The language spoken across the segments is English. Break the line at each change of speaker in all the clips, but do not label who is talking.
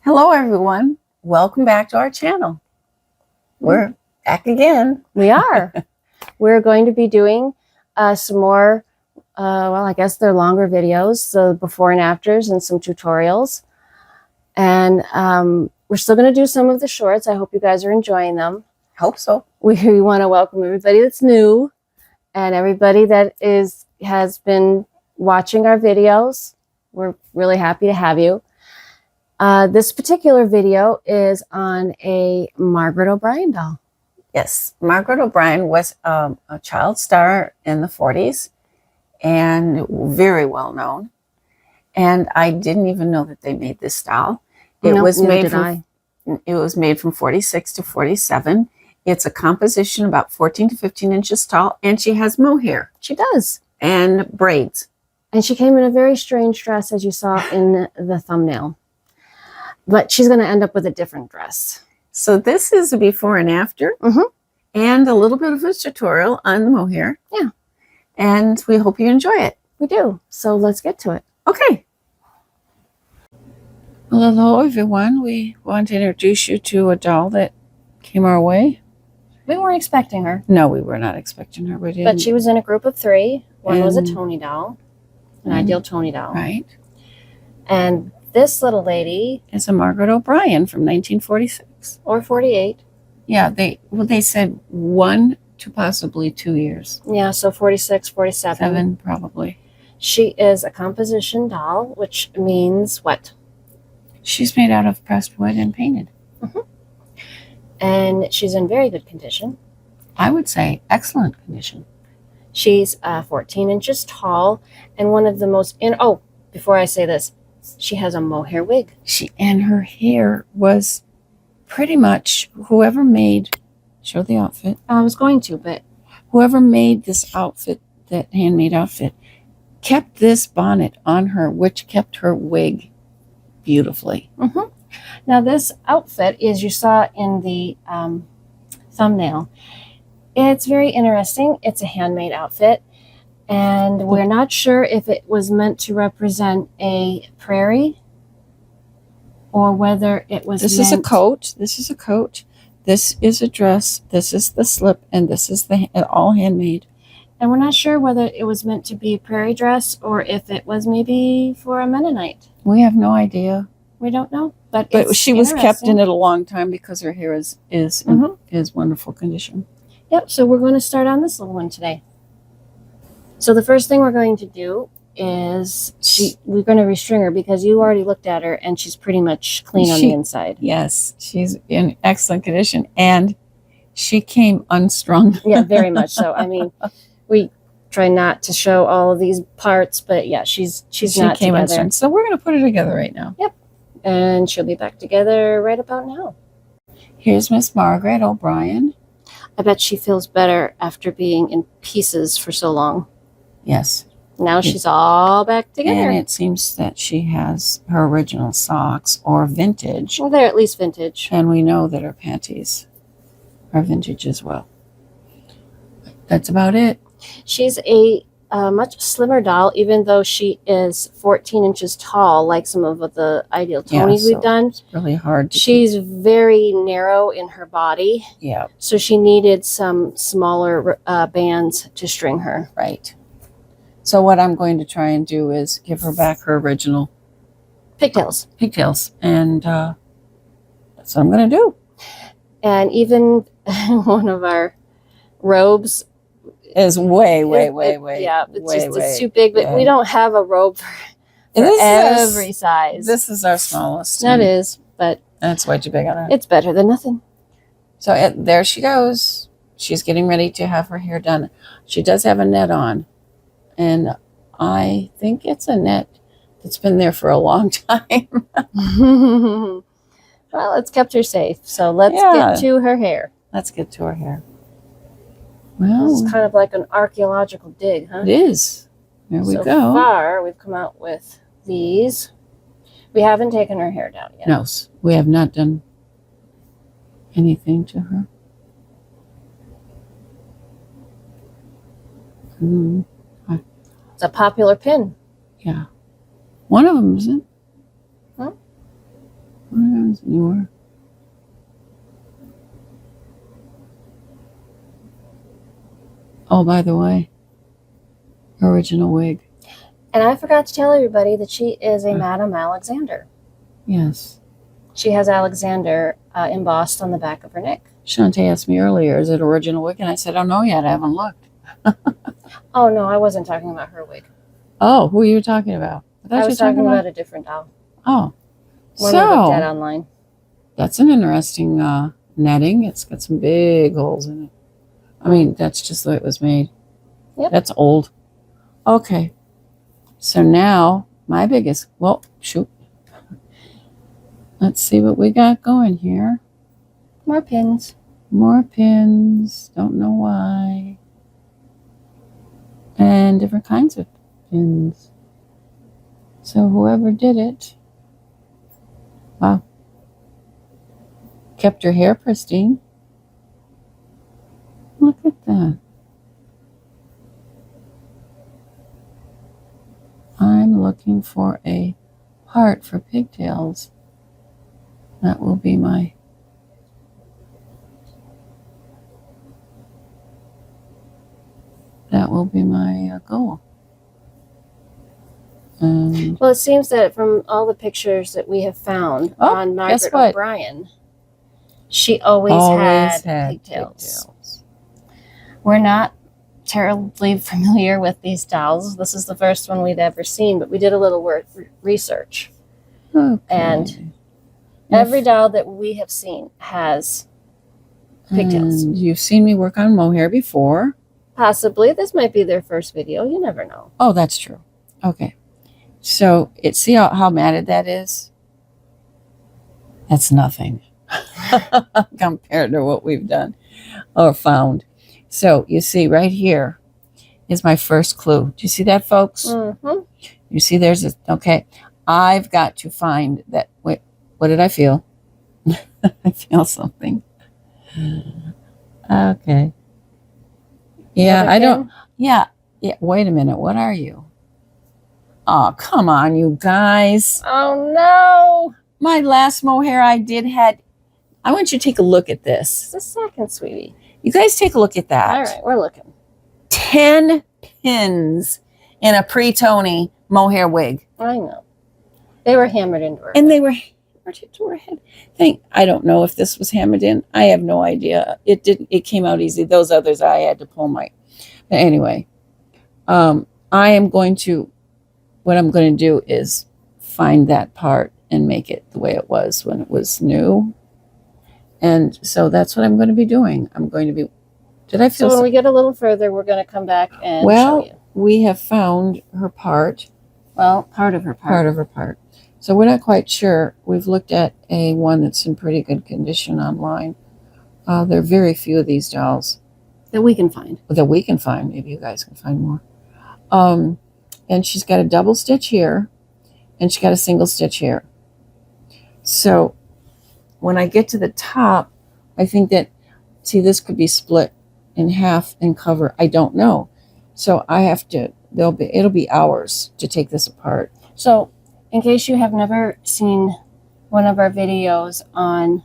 Hello, everyone. Welcome back to our channel. We're back again.
We are. We're going to be doing some more, well, I guess they're longer videos, so before and afters and some tutorials. And we're still going to do some of the shorts. I hope you guys are enjoying them.
Hope so.
We want to welcome everybody that's new and everybody that has been watching our videos. We're really happy to have you. This particular video is on a Margaret O'Brien doll.
Yes, Margaret O'Brien was a child star in the 40s and very well known. And I didn't even know that they made this doll. It was made from 46 to 47. It's a composition about 14 to 15 inches tall, and she has mohair.
She does.
And braids.
And she came in a very strange dress, as you saw in the thumbnail. But she's going to end up with a different dress.
So this is a before and after, and a little bit of a tutorial on the mohair.
Yeah.
And we hope you enjoy it.
We do. So let's get to it.
Okay. Well, hello, everyone. We want to introduce you to a doll that came our way.
We weren't expecting her.
No, we were not expecting her. We didn't.
But she was in a group of 3. One was a Tony doll, an ideal Tony doll.
Right.
And this little lady
is a Margaret O'Brien from 1946.
Or 48.
Yeah, they said 1 to possibly 2 years.
Yeah, so 46, 47.
7 probably.
She is a composition doll, which means what?
She's made out of pressed wood and painted.
And she's in very good condition.
I would say excellent condition.
She's 14 inches tall, and one of the most before I say this, she has a mohair wig.
And her hair was pretty much whoever made, show the outfit.
I was going to, but
whoever made this outfit, that handmade outfit, kept this bonnet on her, which kept her wig beautifully.
Now this outfit, as you saw in the thumbnail, it's very interesting. It's a handmade outfit, and we're not sure if it was meant to represent a prairie or whether it was
This is a coat. This is a coat. This is a dress. This is the slip, and this is the all handmade.
And we're not sure whether it was meant to be a prairie dress or if it was maybe for a Mennonite.
We have no idea.
We don't know, but
she was kept in it a long time because her hair is wonderful condition.
Yep. So we're going to start on this little one today. So the first thing we're going to do is we're going to restring her because you already looked at her and she's pretty much clean on the inside.
Yes, she's in excellent condition, and she came unstrung.
Yeah, very much so. I mean, we try not to show all of these parts, but yeah, she not
came
together.
unstrung. So we're going to put her together right now.
Yep. And she'll be back together right about now.
Here's Miss Margaret O'Brien.
I bet she feels better after being in pieces for so long.
Yes.
Now she's all back together.
And it seems that she has her original socks or vintage.
Well, they're at least vintage.
And we know that her panties are vintage as well. That's about it.
She's a much slimmer doll, even though she is 14 inches tall, like some of the ideal Tonys we've done.
It's really hard to
She's very narrow in her body.
Yeah.
So she needed some smaller bands to string her.
Right. So what I'm going to try and do is give her back her original
pigtails.
And that's what I'm going to do.
And even one of our robes
is way.
Yeah, it's too big, but we don't have a robe for every size.
This is our smallest.
That is, but
that's way too big on her.
It's better than nothing.
So there she goes. She's getting ready to have her hair done. She does have a net on, and I think it's a net that's been there for a long time.
Well, it's kept her safe. So let's get to her hair.
Let's get to her hair. Well,
this is kind of like an archaeological dig, huh?
It is. There we go.
So far, we've come out with these. We haven't taken her hair down yet.
No, we have not done anything to her.
It's a popular pin.
Yeah. One of them isn't.
Huh?
What is newer? Oh, by the way, original wig.
And I forgot to tell everybody that she is a Madame Alexander.
Yes.
She has Alexander embossed on the back of her neck.
Shantae asked me earlier, is it original wig? And I said, I don't know yet. I haven't looked.
Oh, no, I wasn't talking about her wig.
Oh, who are you talking about?
I was talking about a different doll.
Oh.
One we looked at online.
That's an interesting netting. It's got some big holes in it. I mean, that's just the way it was made.
Yep.
That's old. Okay. So now my biggest, well, shoot. Let's see what we got going here.
More pins.
More pins. Don't know why. And different kinds of pins. So whoever did it, wow. Kept her hair pristine. Look at that. I'm looking for a part for pigtails. That will be my goal. And
Well, it seems that from all the pictures that we have found on Margaret O'Brien, she always had pigtails. We're not terribly familiar with these dolls. This is the first one we've ever seen, but we did a little research.
Okay.
And every doll that we have seen has pigtails.
And you've seen me work on mohair before.
Possibly. This might be their first video. You never know.
Oh, that's true. Okay. So see how matted that is? That's nothing compared to what we've done or found. So you see right here is my first clue. Do you see that, folks?
Mm-hmm.
You see there's a, okay. I've got to find that. Wait, what did I feel? I feel something. Okay. Yeah, I don't. Yeah. Wait a minute. What are you? Oh, come on, you guys.
Oh, no.
My last mohair I did had, I want you to take a look at this.
Just a second, sweetie.
You guys take a look at that.
All right, we're looking.
10 pins in a pre-Tony mohair wig.
I know. They were hammered into her.
And they were hammered into her head. I don't know if this was hammered in. I have no idea. It came out easy. Those others I had to pull my. But anyway, what I'm going to do is find that part and make it the way it was when it was new. And so that's what I'm going to be doing. I'm going to be, did I feel
so when we get a little further, we're going to come back and show you.
We have found her part.
Well, part of her part.
Part of her part. So we're not quite sure. We've looked at one that's in pretty good condition online. There are very few of these dolls.
That we can find.
Maybe you guys can find more. And she's got a double stitch here, and she's got a single stitch here. So when I get to the top, I think that, see, this could be split in half and cover. I don't know. So I have to, it'll be hours to take this apart.
So in case you have never seen one of our videos on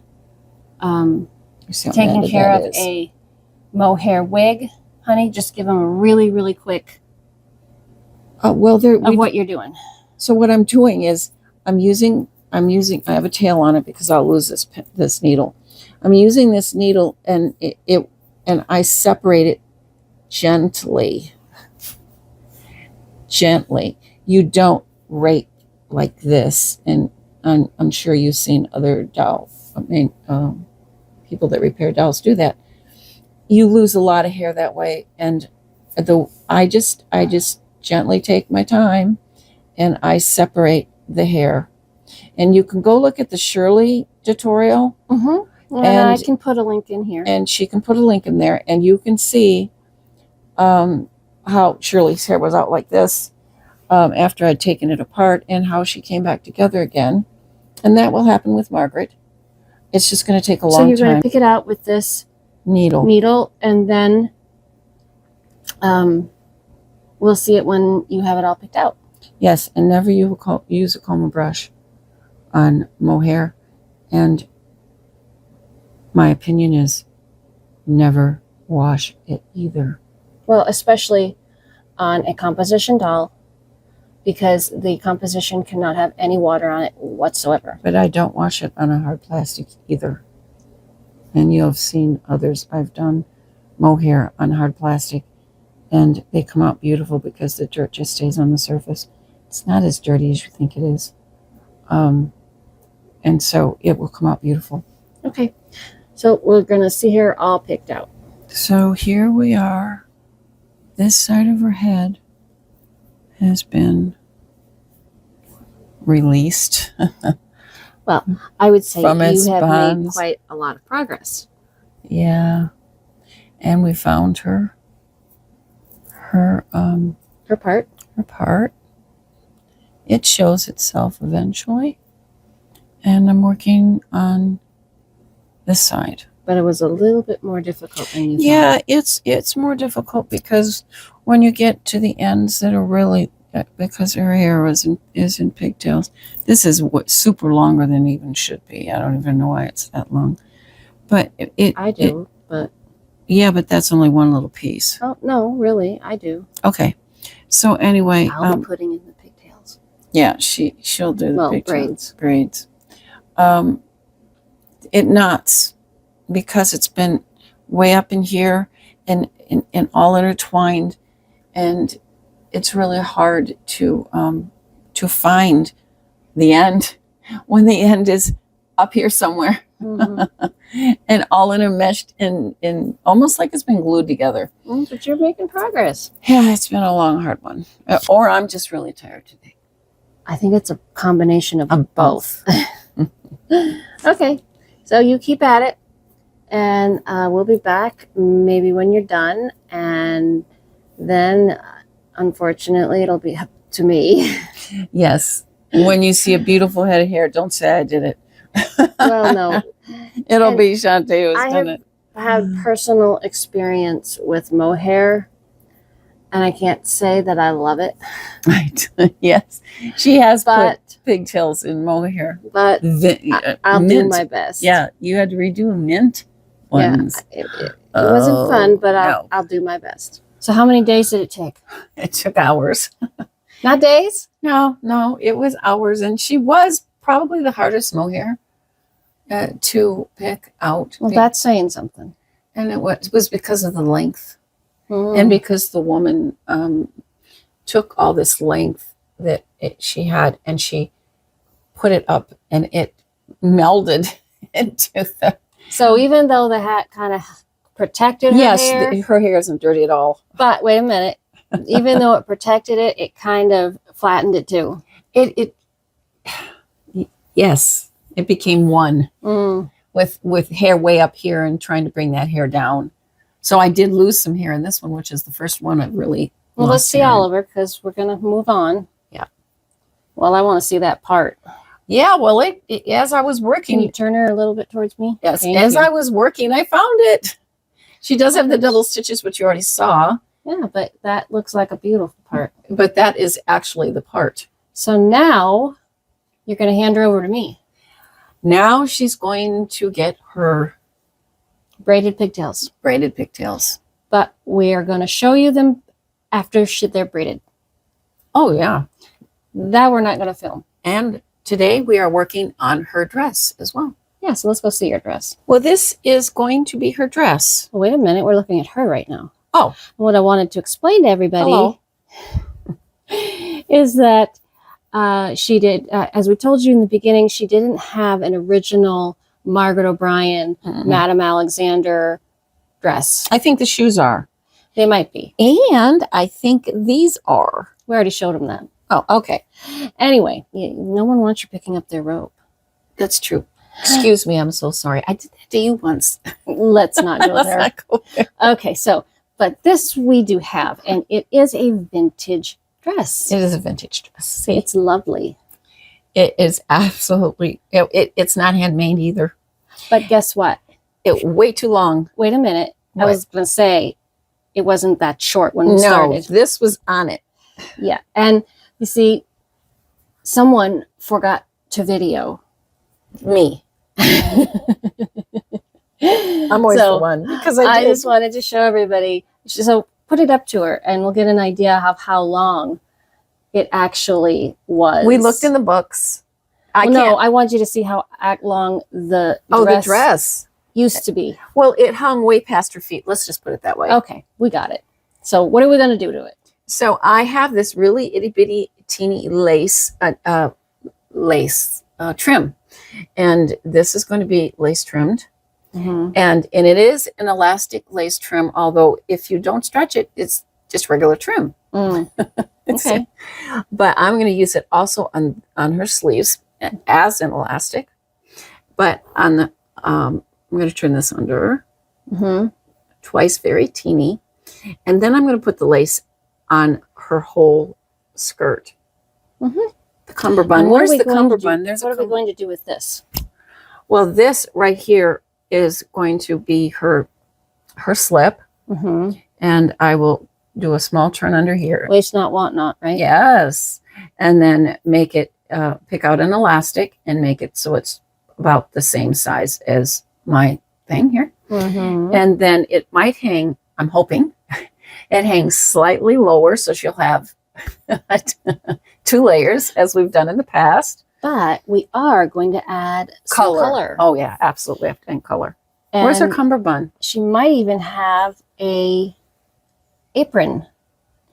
taking care of a mohair wig, honey, just give them a really, really quick of what you're doing.
So what I'm doing is I'm using, I have a tail on it because I'll lose this needle. I'm using this needle and and I separate it gently. Gently. You don't rape like this. And I'm sure you've seen other people that repair dolls do that. You lose a lot of hair that way. And I just gently take my time and I separate the hair. And you can go look at the Shirley tutorial.
Mm-hmm. And I can put a link in here.
And she can put a link in there. And you can see how Shirley's hair was out like this after I'd taken it apart and how she came back together again. And that will happen with Margaret. It's just going to take a long time.
So you're going to pick it out with this needle and then we'll see it when you have it all picked out.
Yes, and never use a comb and brush on mohair. And my opinion is never wash it either.
Well, especially on a composition doll, because the composition cannot have any water on it whatsoever.
But I don't wash it on a hard plastic either. And you'll have seen others I've done mohair on hard plastic, and they come out beautiful because the dirt just stays on the surface. It's not as dirty as you think it is. And so it will come out beautiful.
Okay, so we're going to see her all picked out.
So here we are. This side of her head has been released.
Well, I would say
From
you
its
have made
bonds.
quite a lot of progress.
Yeah. And we found her
Her part.
part. It shows itself eventually. And I'm working on this side.
But it was a little bit more difficult than you
Yeah,
thought.
it's more difficult because when you get to the ends that are really, because her hair is in pigtails. This is what super longer than it even should be. I don't even know why it's that long. But
I do, but
yeah, but that's only one little piece.
oh no, really, I do.
Okay. So anyway,
I'll be putting in the pigtails.
yeah, she'll do the
Well,
pigtails. Braids. It knots because it's been way up in here and all intertwined, and it's really hard to find the end when the end is up here somewhere.
Mm-hmm.
And all intermeshed in almost like it's been glued together.
But you're making progress.
Yeah, it's been a long, hard one. Or I'm just really tired today.
I think it's a combination of
Both.
Okay, so you keep at it, and we'll be back maybe when you're done, and then unfortunately it'll be up to me.
Yes. When you see a beautiful head of hair, don't say I did it.
Well, no.
It'll
And
be Shantae who's
I
done
have
it.
had personal experience with mohair, and I can't say that I love it,
Right. Yes. She has
but
put pigtails in mohair.
but I'll do
Mint.
my best.
Yeah, you had to redo mint ones.
Yeah, it wasn't fun, but
no.
I'll do my best. So how many days did it take?
It took hours.
Not days?
No, it was hours, and she was probably the hardest mohair to pick out.
Well, that's saying something.
And it was because of the length,
Mm.
and because the woman took all this length that she had, and she put it up, and it melded into the.
So even though the hat kind of protected her hair,
her hair isn't dirty at all.
but wait a minute, even though it protected it, it kind of flattened it too.
Yes, it became one
Mm.
with hair way up here and trying to bring that hair down. So I did lose some hair in this one, which is the first one I really.
Well, let's
lost
see
hair in.
Oliver, because we're going to move on.
Yeah.
Well, I want to see that part.
Yeah, well, as I was
Can
working,
you turn her a little bit towards me?
yes,
Thank
as
you.
I was working, I found it. She does have the double stitches, which you already saw,
Yeah, but that looks like a beautiful part.
but that is actually the part.
So now you're going to hand her over to me.
Now she's going to get her
Braided pigtails.
braided pigtails.
But we are going to show you them after they're braided.
Oh, yeah.
That we're not going to film.
And today we are working on her dress as well.
Yeah, so let's go see your dress.
Well, this is going to be her dress.
Well, wait a minute. We're looking at her right now.
Oh.
What I wanted to explain to everybody
Hello.
is that she did, as we told you in the beginning, she didn't have an original Margaret O'Brien,
Mm-mm.
Madame Alexander dress.
I think the shoes are.
They might be.
And I think these are.
We already showed them that.
Oh, okay.
Anyway, no one wants you picking up their rope.
That's true. Excuse me. I'm so sorry. I did that to you once.
Let's not go
Let's
there.
not go there.
Okay, so, but this we do have, and it is a vintage dress.
It is a vintage dress. See,
It's lovely.
it is absolutely, it's not handmade either.
But guess what?
It way too long.
Wait a minute. I
What?
was going to say it wasn't that short when we
No,
started.
this was on it.
Yeah. And you see, someone forgot to video.
Me. I'm always the one because
I just wanted to show everybody. So put it up to her and we'll get an idea of how long it actually was.
We looked in the books.
No, I want you to see how long the
dress
used to be.
Well, it hung way past her feet. Let's just put it that way.
Okay, we got it. So what are we going to do to it?
So I have this really itty bitty teeny lace trim, and this is going to be lace trimmed.
Mm-hmm.
And it is an elastic lace trim, although if you don't stretch it, it's just regular trim.
Okay.
But I'm going to use it also on her sleeves as an elastic. But on the I'm going to turn this under twice, very teeny, and then I'm going to put the lace on her whole skirt. The cummerbund. Where's the cummerbund?
What are we going to do with this?
Well, this right here is going to be her slip, and I will do a small turn under here.
Waste not, want not, right?
Yes, and then make it pick out an elastic and make it so it's about the same size as my thing here, and then it might hang. I'm hoping it hangs slightly lower, so she'll have 2 layers as we've done in the past.
But we are going to add some color.
Oh, yeah, absolutely. Have to add color. And where's her cummerbund?
She might even have a apron.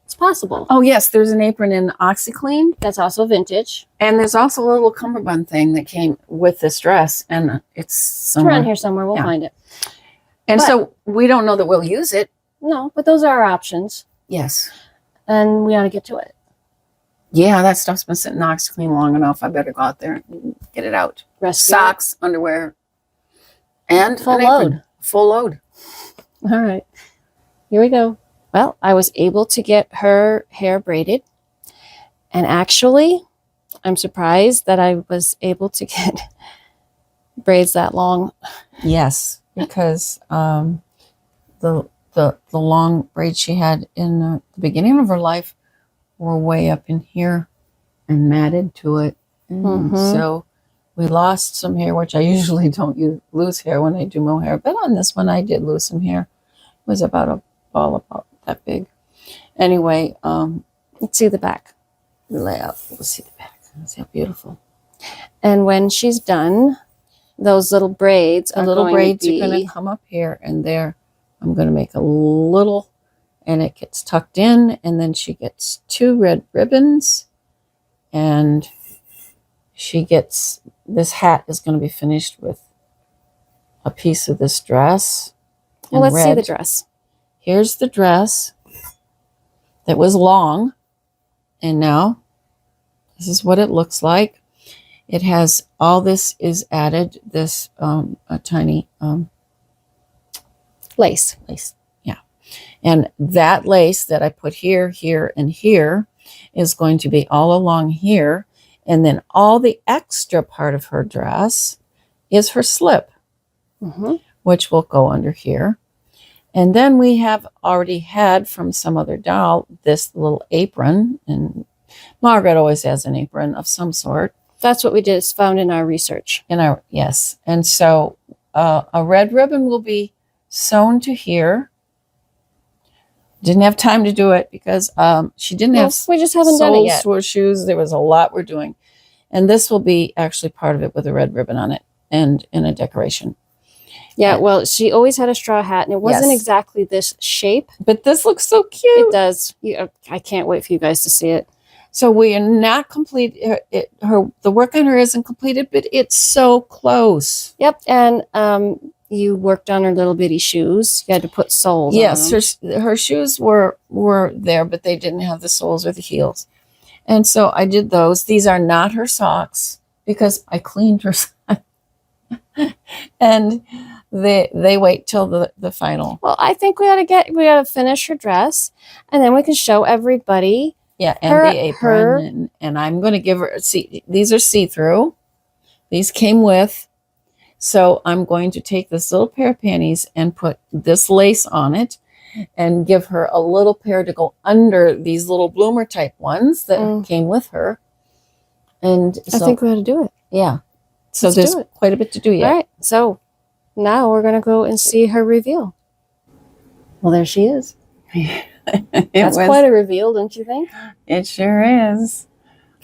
It's possible.
Oh, yes. There's an apron in OxyClean.
That's also vintage.
And there's also a little cummerbund thing that came with this dress. And it's somewhere.
It's around here somewhere. We'll find it.
And so we don't know that we'll use it.
No, but those are our options.
Yes.
And we ought to get to it.
Yeah, that stuff's been sitting in OxyClean long enough. I better go out there and get it out. Socks, underwear, and
full load.
Full load.
All right. Here we go. Well, I was able to get her hair braided. And actually, I'm surprised that I was able to get braids that long.
Yes, because the long braids she had in the beginning of her life were way up in here and matted to it. And so we lost some hair, which I usually don't lose hair when I do mohair. But on this one, I did lose some hair. It was about a ball about that big. Anyway,
let's see the back.
Let's see the back. Let's see how beautiful.
And when she's done, those little braids are going
to come up here and there. I'm going to make a little, and it gets tucked in, and then she gets 2 red ribbons, and she gets, this hat is going to be finished with a piece of this dress.
Well, let's see the dress.
Here's the dress that was long, and now this is what it looks like. It has, all this is added, this a tiny
lace.
Yeah. And that lace that I put here, here, and here is going to be all along here. And then all the extra part of her dress is her slip, which will go under here. And then we have already had from some other doll this little apron. And Margaret always has an apron of some sort.
That's what we just found in our research.
Yes. And so a red ribbon will be sewn to here. Didn't have time to do it because she didn't have.
We just haven't done it yet.
Or shoes. There was a lot we're doing, and this will be actually part of it with a red ribbon on it and in a decoration.
Yeah. Well, she always had a straw hat, and it wasn't exactly this shape,
but this looks so cute.
It does. I can't wait for you guys to see it.
So we are not complete. The work on her isn't completed, but it's so close.
Yep. And you worked on her little bitty shoes. You had to put soles on them.
Yes, her shoes were there, but they didn't have the soles or the heels. And so I did those. These are not her socks because I cleaned her socks. And they wait till the final.
Well, I think we ought to finish her dress, and then we can show everybody.
Yeah, and the apron. And I'm going to give her, these are see-through. These came with. So I'm going to take this little pair of panties and put this lace on it and give her a little pair to go under these little bloomer type ones that came with her. And so,
I think we ought to do it.
Yeah. So
Let's
there's
do it.
quite a bit to do yet.
All right. So now we're going to go and see her reveal. Well, there she is. That's quite a reveal, don't you think?
It sure is.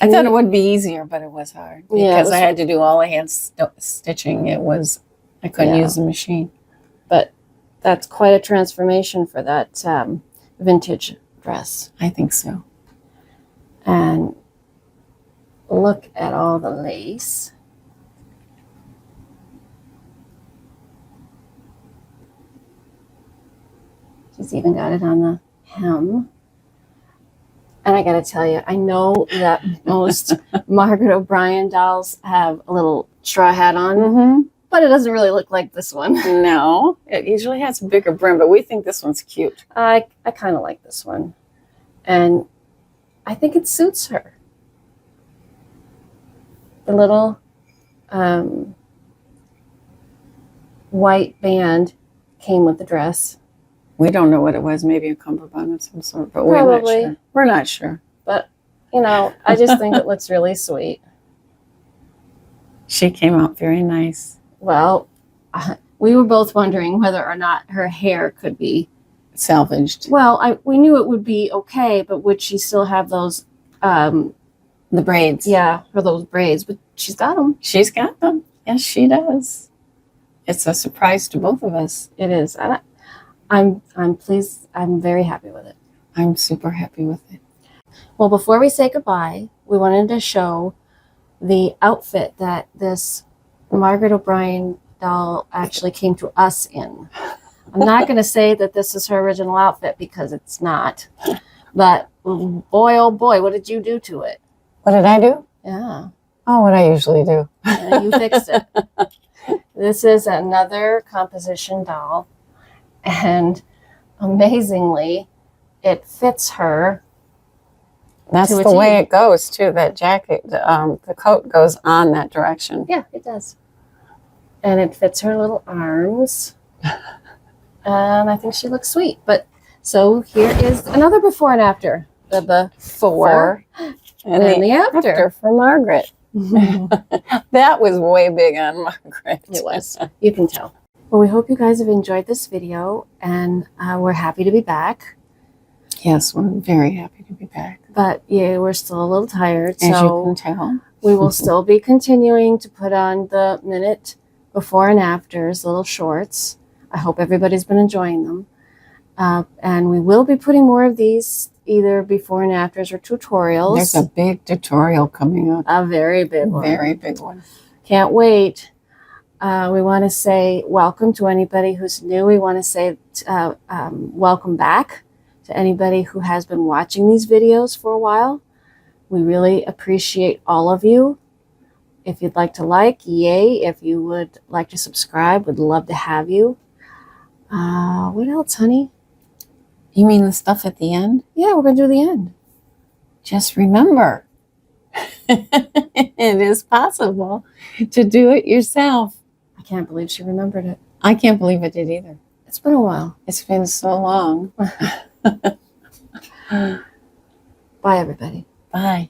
I thought it would be easier, but it was hard because I had to do all the hand stitching. I couldn't use the machine.
But that's quite a transformation for that vintage dress.
I think so.
And look at all the lace. She's even got it on the hem. And I got to tell you, I know that most Margaret O'Brien dolls have a little straw hat on, but it doesn't really look like this one.
No, it usually has a bigger brim, but we think this one's cute.
I kind of like this one. And I think it suits her. The little white band came with the dress.
We don't know what it was. Maybe a cummerbund of some sort, but
Probably.
we're not sure. We're not sure.
But, you know, I just think it looks really sweet.
She came out very nice.
Well, we were both wondering whether or not her hair could be
salvaged.
Well, we knew it would be okay, but would she still have those?
The braids.
Yeah, for those braids. But she's got them.
She's got them. Yes, she does. It's a surprise to both of us.
It is. And I'm pleased. I'm very happy with it.
I'm super happy with it.
Well, before we say goodbye, we wanted to show the outfit that this Margaret O'Brien doll actually came to us in. I'm not going to say that this is her original outfit because it's not. But boy, oh boy, what did you do to it?
What did I do?
Yeah.
Oh, what I usually do.
Yeah, you fixed it. This is another composition doll. And amazingly, it fits her.
That's the way it goes, too. That jacket, the coat goes on that direction.
Yeah, it does. And it fits her little arms. And I think she looks sweet. But so here is another before and after. The before
and
the after
for Margaret. That was way big on Margaret.
It was. You can tell. Well, we hope you guys have enjoyed this video, and we're happy to be back.
Yes, we're very happy to be back.
But yeah, we're still a little tired.
As
so
you can tell.
We will still be continuing to put on the minute before and afters, little shorts. I hope everybody's been enjoying them. And we will be putting more of these, either before and afters or tutorials.
There's a big tutorial coming up.
A very big one.
Very big one.
Can't wait. We want to say welcome to anybody who's new. We want to say welcome back to anybody who has been watching these videos for a while. We really appreciate all of you. If you'd like to like, yay. If you would like to subscribe, we'd love to have you. What else, honey?
You mean the stuff at the end?
Yeah, we're going to do the end.
Just remember, it is possible to do it yourself.
I can't believe she remembered it.
I can't believe it did either.
It's been a while.
It's been so long.
Bye, everybody.
Bye.